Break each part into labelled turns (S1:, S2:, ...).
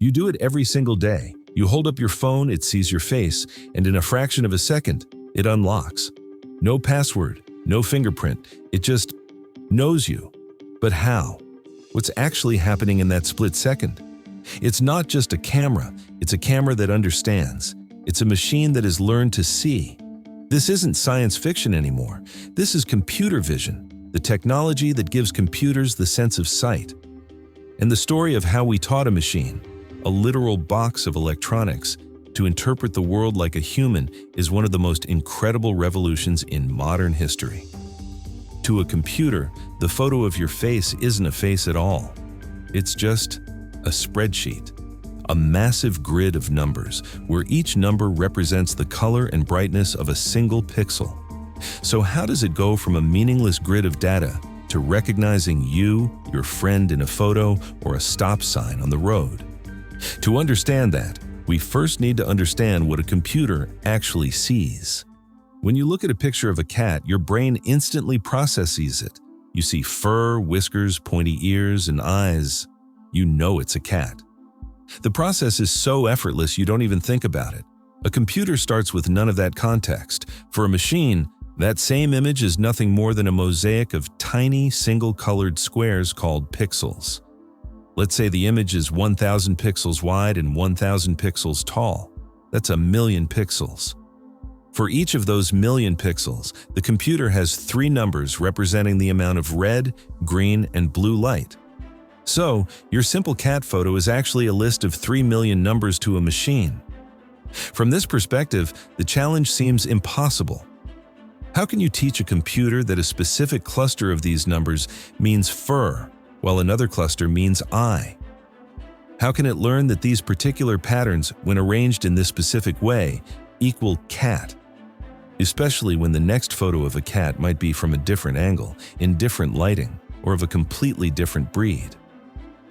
S1: You do it every single day. You hold up your phone, it sees your face, and in a fraction of a second, it unlocks. No password, no fingerprint, it just knows you. But how? What's actually happening in that split second? It's not just a camera, it's a camera that understands. It's a machine that has learned to see. This isn't science fiction anymore. This is computer vision, the technology that gives computers the sense of sight. And the story of how we taught a machine, a literal box of electronics, to interpret the world like a human is one of the most incredible revolutions in modern history. To a computer, the photo of your face isn't a face at all. It's just a spreadsheet, a massive grid of numbers where each number represents the color and brightness of a single pixel. So how does it go from a meaningless grid of data to recognizing you, your friend in a photo, or a stop sign on the road? To understand that, we first need to understand what a computer actually sees. When you look at a picture of a cat, your brain instantly processes it. You see fur, whiskers, pointy ears, and eyes. You know it's a cat. The process is so effortless you don't even think about it. A computer starts with none of that context. For a machine, that same image is nothing more than a mosaic of tiny, single-colored squares called pixels. Let's say the image is 1,000 pixels wide and 1,000 pixels tall. That's 1,000,000 pixels. For each of those 1,000,000 pixels, the computer has 3 numbers representing the amount of red, green, and blue light. So, your simple cat photo is actually a list of 3 million numbers to a machine. From this perspective, the challenge seems impossible. How can you teach a computer that a specific cluster of these numbers means fur, while another cluster means eye? How can it learn that these particular patterns, when arranged in this specific way, equal cat? Especially when the next photo of a cat might be from a different angle, in different lighting, or of a completely different breed.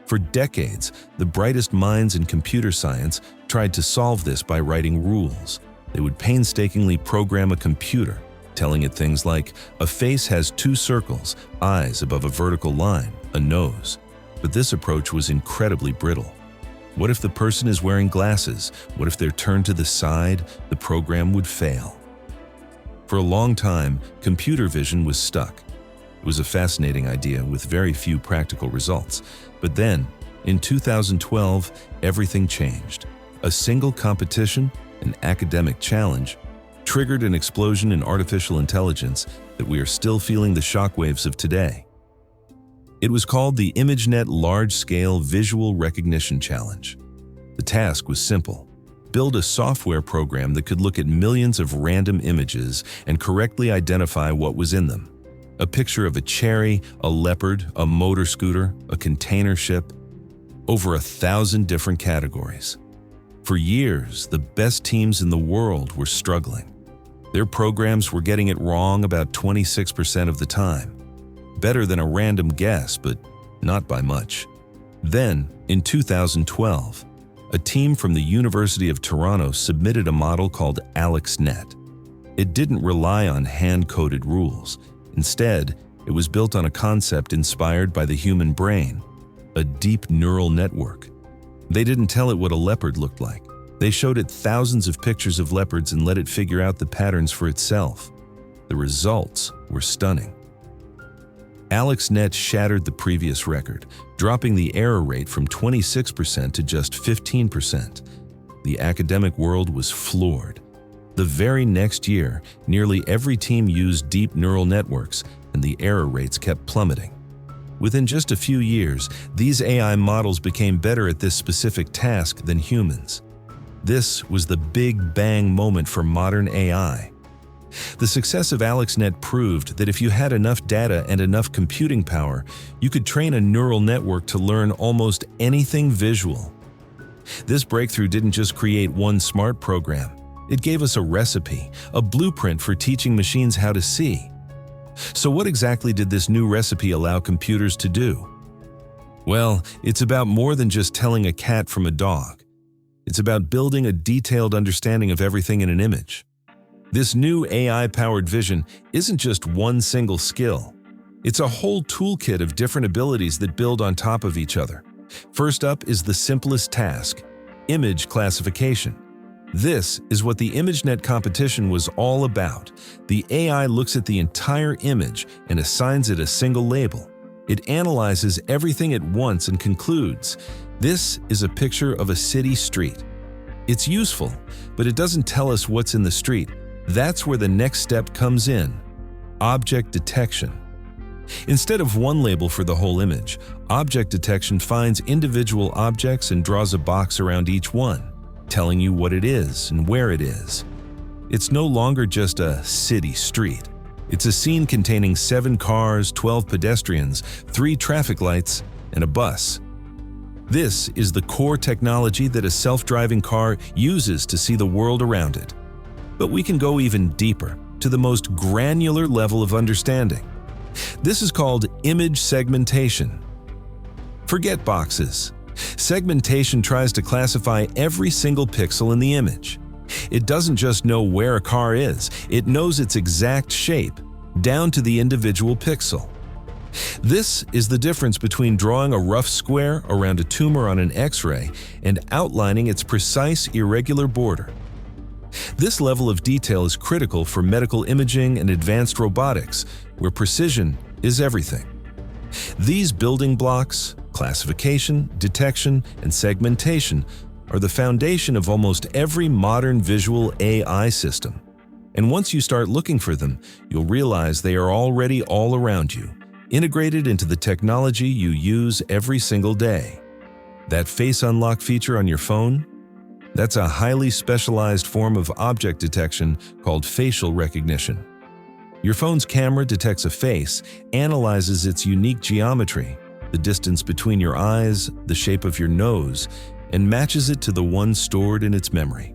S1: For decades, the brightest minds in computer science tried to solve this by writing rules. They would painstakingly program a computer, telling it things like, a face has 2 circles, eyes above a vertical line, a nose. But this approach was incredibly brittle. What if the person is wearing glasses? What if they're turned to the side? The program would fail. For a long time, computer vision was stuck. It was a fascinating idea with very few practical results. But then, in 2012, everything changed. A single competition, an academic challenge, triggered an explosion in artificial intelligence that we are still feeling the shockwaves of today. It was called the ImageNet Large-Scale Visual Recognition Challenge. The task was simple. Build a software program that could look at millions of random images and correctly identify what was in them. A picture of a cherry, a leopard, a motor scooter, a container ship, over 1,000 different categories. For years, the best teams in the world were struggling. Their programs were getting it wrong about 26% of the time. Better than a random guess, but not by much. Then, in 2012, a team from the University of Toronto submitted a model called ImageNet. It didn't rely on hand-coded rules. Instead, it was built on a concept inspired by the human brain, a deep neural network. They didn't tell it what a leopard looked like. They showed it thousands of pictures of leopards and let it figure out the patterns for itself. The results were stunning. ImageNet shattered the previous record, dropping the error rate from 26% to just 15%. The academic world was floored. The very next year, nearly every team used deep neural networks, and the error rates kept plummeting. Within just a few years, these AI models became better at this specific task than humans. This was the big bang moment for modern AI. The success of ImageNet proved that if you had enough data and enough computing power, you could train a neural network to learn almost anything visual. This breakthrough didn't just create one smart program. It gave us a recipe, a blueprint for teaching machines how to see. So what exactly did this new recipe allow computers to do? Well, it's about more than just telling a cat from a dog. It's about building a detailed understanding of everything in an image. This new AI-powered vision isn't just one single skill. It's a whole toolkit of different abilities that build on top of each other. First up is the simplest task: image classification. This is what the ImageNet competition was all about. The AI looks at the entire image and assigns it a single label. It analyzes everything at once and concludes, this is a picture of a city street. It's useful, but it doesn't tell us what's in the street. That's where the next step comes in: object detection. Instead of one label for the whole image, object detection finds individual objects and draws a box around each one, telling you what it is and where it is. It's no longer just a city street. It's a scene containing 7 cars, 12 pedestrians, 3 traffic lights, and a bus. This is the core technology that a self-driving car uses to see the world around it. But we can go even deeper, to the most granular level of understanding. This is called image segmentation. Forget boxes. Segmentation tries to classify every single pixel in the image. It doesn't just know where a car is, it knows its exact shape, down to the individual pixel. This is the difference between drawing a rough square around a tumor on an X-ray and outlining its precise, irregular border. This level of detail is critical for medical imaging and advanced robotics, where precision is everything. These building blocks, classification, detection, and segmentation, are the foundation of almost every modern visual AI system. And once you start looking for them, you'll realize they are already all around you, integrated into the technology you use every single day. That face unlock feature on your phone? That's a highly specialized form of object detection called facial recognition. Your phone's camera detects a face, analyzes its unique geometry, the distance between your eyes, the shape of your nose, and matches it to the one stored in its memory.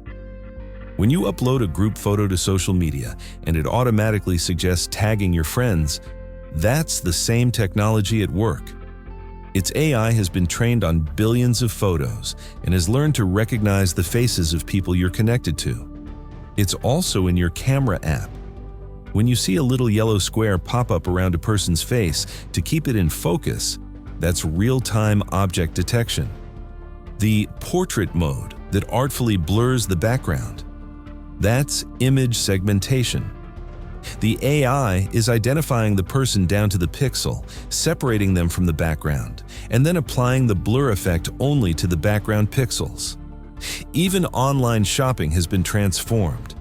S1: When you upload a group photo to social media and it automatically suggests tagging your friends, that's the same technology at work. Its AI has been trained on billions of photos and has learned to recognize the faces of people you're connected to. It's also in your camera app. When you see a little yellow square pop up around a person's face to keep it in focus, that's real-time object detection. The portrait mode that artfully blurs the background. That's image segmentation. The AI is identifying the person down to the pixel, separating them from the background, and then applying the blur effect only to the background pixels. Even online shopping has been transformed.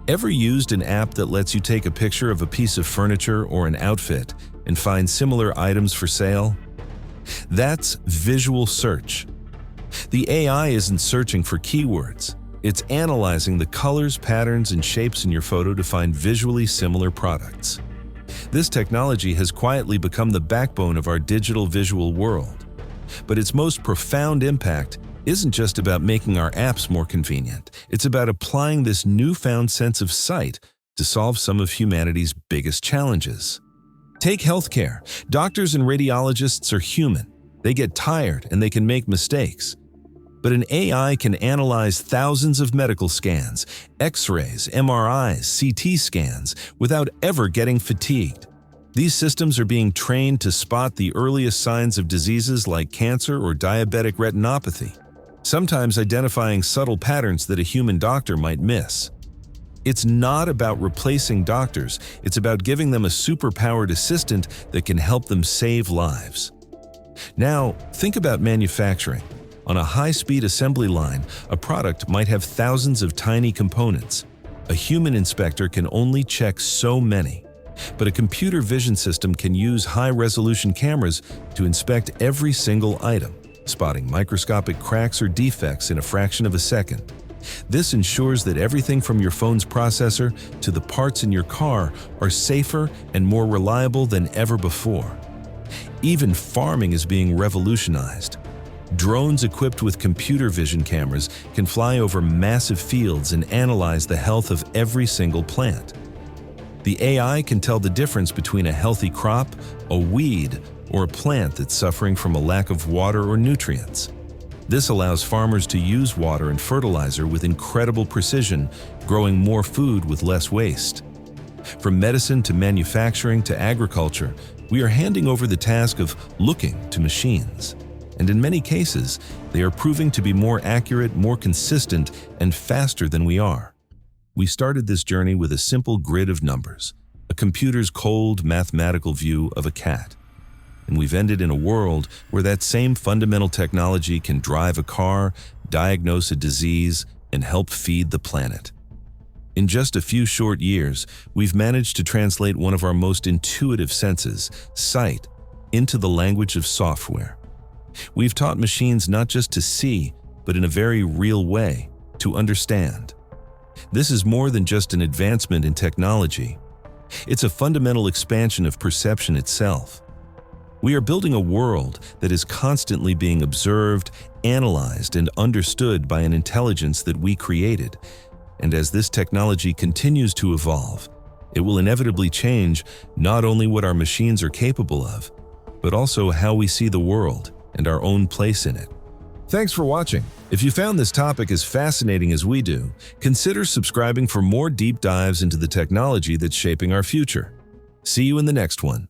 S1: Ever used an app that lets you take a picture of a piece of furniture or an outfit and find similar items for sale? That's visual search. The AI isn't searching for keywords. It's analyzing the colors, patterns, and shapes in your photo to find visually similar products. This technology has quietly become the backbone of our digital visual world. But its most profound impact isn't just about making our apps more convenient. It's about applying this newfound sense of sight to solve some of humanity's biggest challenges. Take healthcare. Doctors and radiologists are human. They get tired and they can make mistakes. But an AI can analyze thousands of medical scans, X-rays, MRIs, CT scans, without ever getting fatigued. These systems are being trained to spot the earliest signs of diseases like cancer or diabetic retinopathy, sometimes identifying subtle patterns that a human doctor might miss. It's not about replacing doctors, it's about giving them a superpowered assistant that can help them save lives. Now, think about manufacturing. On a high-speed assembly line, a product might have thousands of tiny components. A human inspector can only check so many. But a computer vision system can use high-resolution cameras to inspect every single item, spotting microscopic cracks or defects in a fraction of a second. This ensures that everything from your phone's processor to the parts in your car are safer and more reliable than ever before. Even farming is being revolutionized. Drones equipped with computer vision cameras can fly over massive fields and analyze the health of every single plant. The AI can tell the difference between a healthy crop, a weed, or a plant that's suffering from a lack of water or nutrients. This allows farmers to use water and fertilizer with incredible precision, growing more food with less waste. From medicine to manufacturing to agriculture, we are handing over the task of looking to machines. and in many cases, they are proving to be more accurate, more consistent, and faster than we are. We started this journey with a simple grid of numbers, a computer's cold mathematical view of a cat. And we've ended in a world where that same fundamental technology can drive a car, diagnose a disease, and help feed the planet. In just a few short years, we've managed to translate one of our most intuitive senses, sight, into the language of software. We've taught machines not just to see, but in a very real way, to understand. This is more than just an advancement in technology. It's a fundamental expansion of perception itself. We are building a world that is constantly being observed, analyzed, and understood by an intelligence that we created. And as this technology continues to evolve, it will inevitably change not only what our machines are capable of, but also how we see the world and our own place in it. Thanks for watching. If you found this topic as fascinating as we do, consider subscribing for more deep dives into the technology that's shaping our future. See you in the next one.